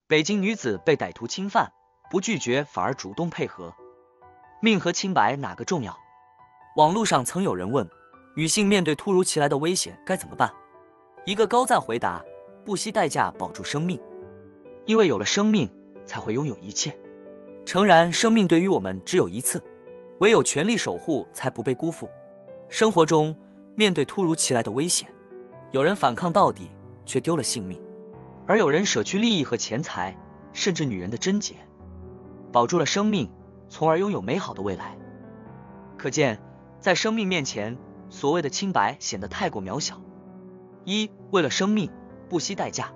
北京女子被歹徒侵犯，不拒绝反而主动配合，命和清白哪个重要？网络上曾有人问，女性面对突如其来的危险该怎么办？一个高赞回答：不惜代价保住生命，因为有了生命，才会拥有一切。诚然，生命对于我们只有一次，唯有全力守护，才不被辜负。生活中，面对突如其来的危险，有人反抗到底，却丢了性命；而有人舍去利益和钱财，甚至女人的贞洁，保住了生命，从而拥有美好的未来。可见，在生命面前，所谓的清白显得太过渺小。为了生命，不惜代价。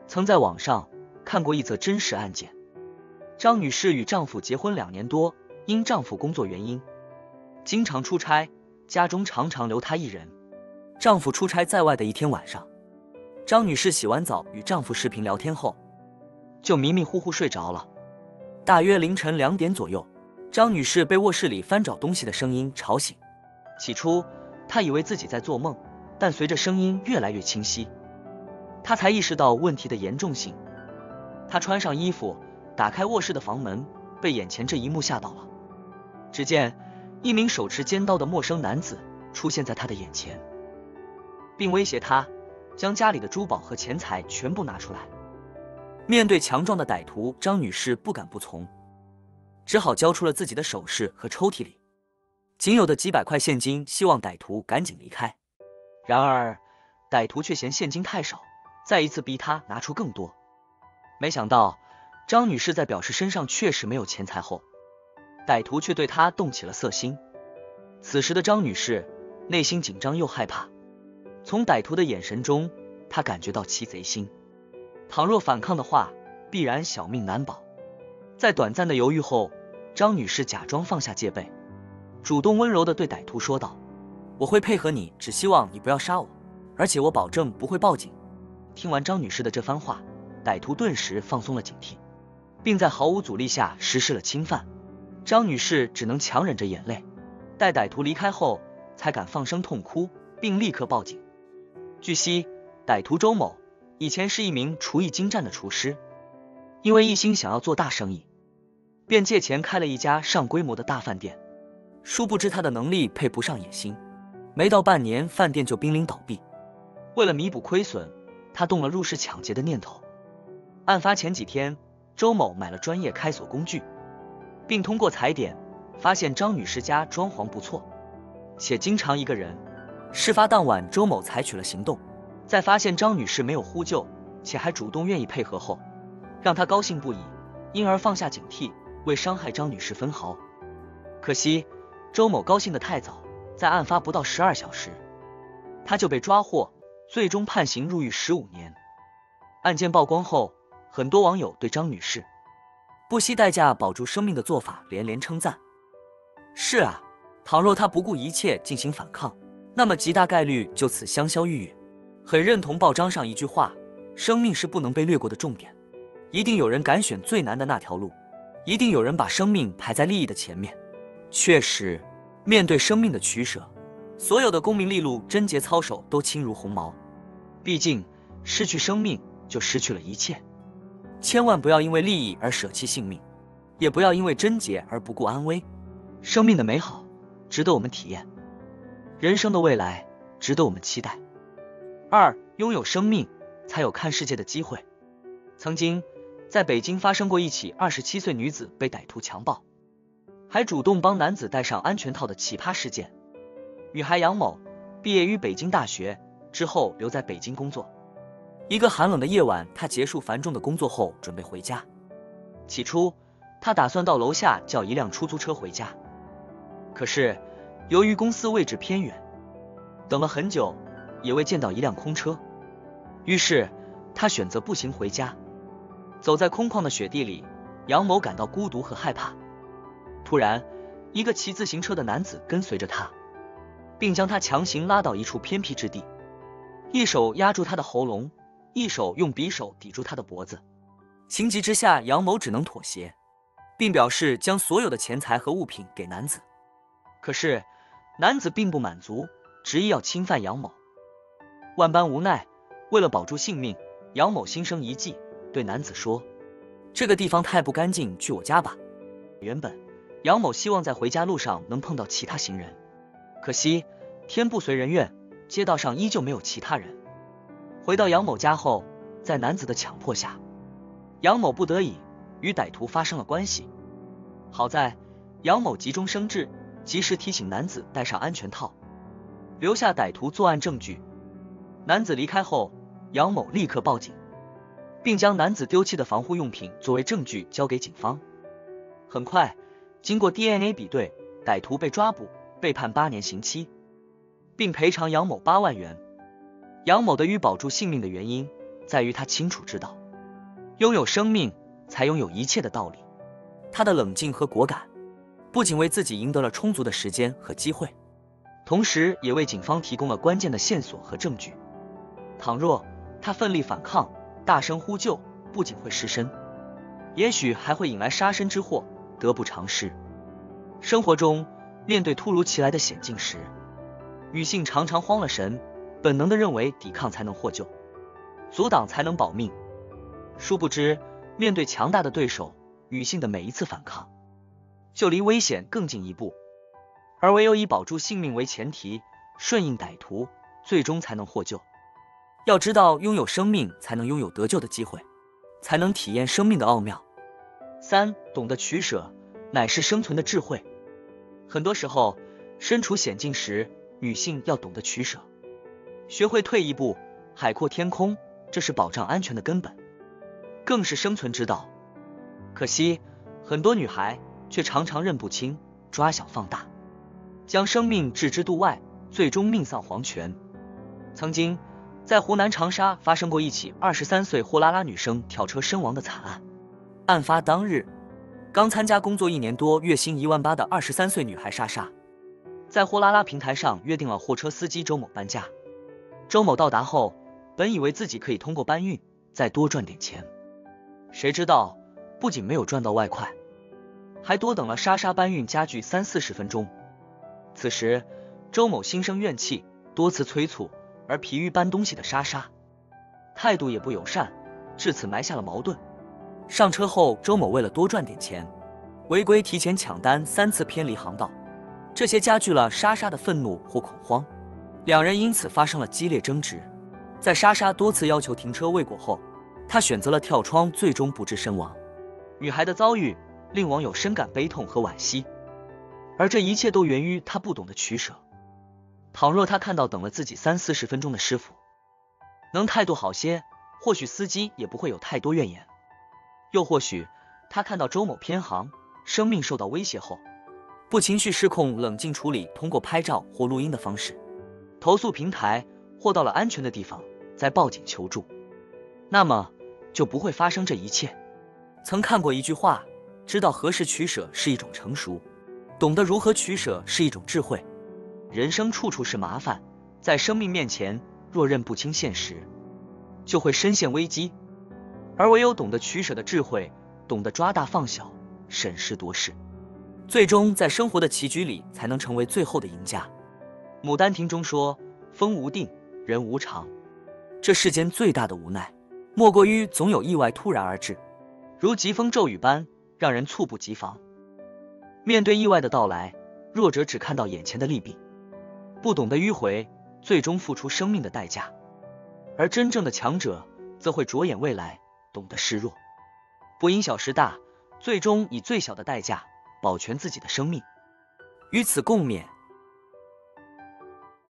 曾在网上看过一则真实案件，张女士与丈夫结婚2年多，因丈夫工作原因，经常出差，家中常常留她一人。丈夫出差在外的一天晚上，张女士洗完澡与丈夫视频聊天后，就迷迷糊糊睡着了。大约凌晨2点左右，张女士被卧室里翻找东西的声音吵醒。起初，她以为自己在做梦，但随着声音越来越清晰，她才意识到问题的严重性。她穿上衣服，打开卧室的房门，被眼前这一幕吓到了。只见一名手持尖刀的陌生男子出现在她的眼前，并威胁她将家里的珠宝和钱财全部拿出来。面对强壮的歹徒，张女士不敢不从，只好交出了自己的首饰和抽屉里仅有的几百块现金，希望歹徒赶紧离开。然而歹徒却嫌现金太少，再一次逼她拿出更多。没想到张女士在表示身上确实没有钱财后，歹徒却对她动起了色心。此时的张女士内心紧张又害怕，从歹徒的眼神中，她感觉到其贼心，倘若反抗的话，必然小命难保。在短暂的犹豫后，张女士假装放下戒备，主动温柔地对歹徒说道：我会配合你，只希望你不要杀我，而且我保证不会报警。听完张女士的这番话，歹徒顿时放松了警惕，并在毫无阻力下实施了侵犯。张女士只能强忍着眼泪，待歹徒离开后，才敢放声痛哭，并立刻报警。据悉，歹徒周某以前是一名厨艺精湛的厨师，因为一心想要做大生意，便借钱开了一家上规模的大饭店。殊不知他的能力配不上野心，没到半年，饭店就濒临倒闭。为了弥补亏损，他动了入室抢劫的念头。案发前几天，周某买了专业开锁工具，并通过踩点发现张女士家装潢不错，且经常一个人。事发当晚，周某采取了行动，在发现张女士没有呼救，且还主动愿意配合后，让他高兴不已，因而放下警惕，未伤害张女士分毫。可惜周某高兴得太早，在案发不到12小时，他就被抓获，最终判刑入狱15年。案件曝光后，很多网友对张女士不惜代价保住生命的做法连连称赞。是啊，倘若她不顾一切进行反抗，那么极大概率就此香消玉殒。很认同报章上一句话，生命是不能被掠过的重点，一定有人敢选最难的那条路，一定有人把生命排在利益的前面。确实，面对生命的取舍，所有的功名利禄、贞洁操守都轻如鸿毛。毕竟失去生命就失去了一切，千万不要因为利益而舍弃性命，也不要因为贞洁而不顾安危。生命的美好值得我们体验，人生的未来值得我们期待。拥有生命才有看世界的机会。曾经在北京发生过一起27岁女子被歹徒强暴，还主动帮男子戴上安全套的奇葩事件。女孩杨某毕业于北京大学之后留在北京工作。一个寒冷的夜晚，她结束繁重的工作后准备回家。起初她打算到楼下叫一辆出租车回家，可是由于公司位置偏远，等了很久也未见到一辆空车，于是她选择步行回家。走在空旷的雪地里，杨某感到孤独和害怕。突然，一个骑自行车的男子跟随着他，并将他强行拉到一处偏僻之地，一手压住他的喉咙，一手用匕首抵住他的脖子。情急之下，杨某只能妥协，并表示将所有的钱财和物品给男子。可是男子并不满足，执意要侵犯杨某。万般无奈，为了保住性命，杨某心生一计，对男子说：“这个地方太不干净，去我家吧。”原本杨某希望在回家路上能碰到其他行人，可惜天不遂人愿，街道上依旧没有其他人。回到杨某家后，在男子的强迫下，杨某不得已与歹徒发生了关系。好在杨某急中生智，及时提醒男子戴上安全套，留下歹徒作案证据。男子离开后，杨某立刻报警，并将男子丢弃的防护用品作为证据交给警方。很快，经过 DNA 比对，歹徒被抓捕，被判8年刑期，并赔偿杨某8万元。杨某得以保住性命的原因，在于他清楚知道，拥有生命才拥有一切的道理。他的冷静和果敢，不仅为自己赢得了充足的时间和机会，同时也为警方提供了关键的线索和证据。倘若他奋力反抗，大声呼救，不仅会失身，也许还会引来杀身之祸，得不偿失。生活中，面对突如其来的险境时，女性常常慌了神，本能的认为抵抗才能获救，阻挡才能保命。殊不知，面对强大的对手，女性的每一次反抗，就离危险更进一步。而唯有以保住性命为前提，顺应歹徒，最终才能获救。要知道，拥有生命才能拥有得救的机会，才能体验生命的奥妙。3. 懂得取舍，乃是生存的智慧。很多时候，身处险境时，女性要懂得取舍，学会退一步，海阔天空，这是保障安全的根本，更是生存之道。可惜，很多女孩却常常认不清，抓小放大，将生命置之度外，最终命丧黄泉。曾经，在湖南长沙发生过一起23岁货拉拉女生跳车身亡的惨案。案发当日，刚参加工作1年多，月薪1万8的23岁女孩莎莎，在货拉拉平台上约定了货车司机周某搬家。周某到达后，本以为自己可以通过搬运再多赚点钱，谁知道不仅没有赚到外快，还多等了莎莎搬运家具30-40分钟。此时，周某心生怨气，多次催促，而疲于搬东西的莎莎态度也不友善，至此埋下了矛盾。上车后，周某为了多赚点钱，违规提前抢单3次偏离航道，这些加剧了莎莎的愤怒或恐慌，两人因此发生了激烈争执。在莎莎多次要求停车未果后，她选择了跳窗，最终不治身亡。女孩的遭遇令网友深感悲痛和惋惜，而这一切都源于她不懂得取舍。倘若她看到等了自己30-40分钟的师傅能态度好些，或许司机也不会有太多怨言。又或许她看到周某偏航，生命受到威胁后，不情绪失控，冷静处理，通过拍照或录音的方式投诉平台，或到了安全的地方再报警求助，那么就不会发生这一切。曾看过一句话，知道何时取舍是一种成熟，懂得如何取舍是一种智慧。人生处处是麻烦，在生命面前，若认不清现实，就会深陷危机。而唯有懂得取舍的智慧，懂得抓大放小，审时度势，最终在生活的棋局里才能成为最后的赢家。牡丹亭中说，风无定，人无常。这世间最大的无奈，莫过于总有意外突然而至，如疾风骤雨般，让人猝不及防。面对意外的到来，弱者只看到眼前的利弊，不懂得迂回，最终付出生命的代价。而真正的强者，则会着眼未来，懂得示弱，不因小失大，最终以最小的代价保全自己的生命。与此共勉。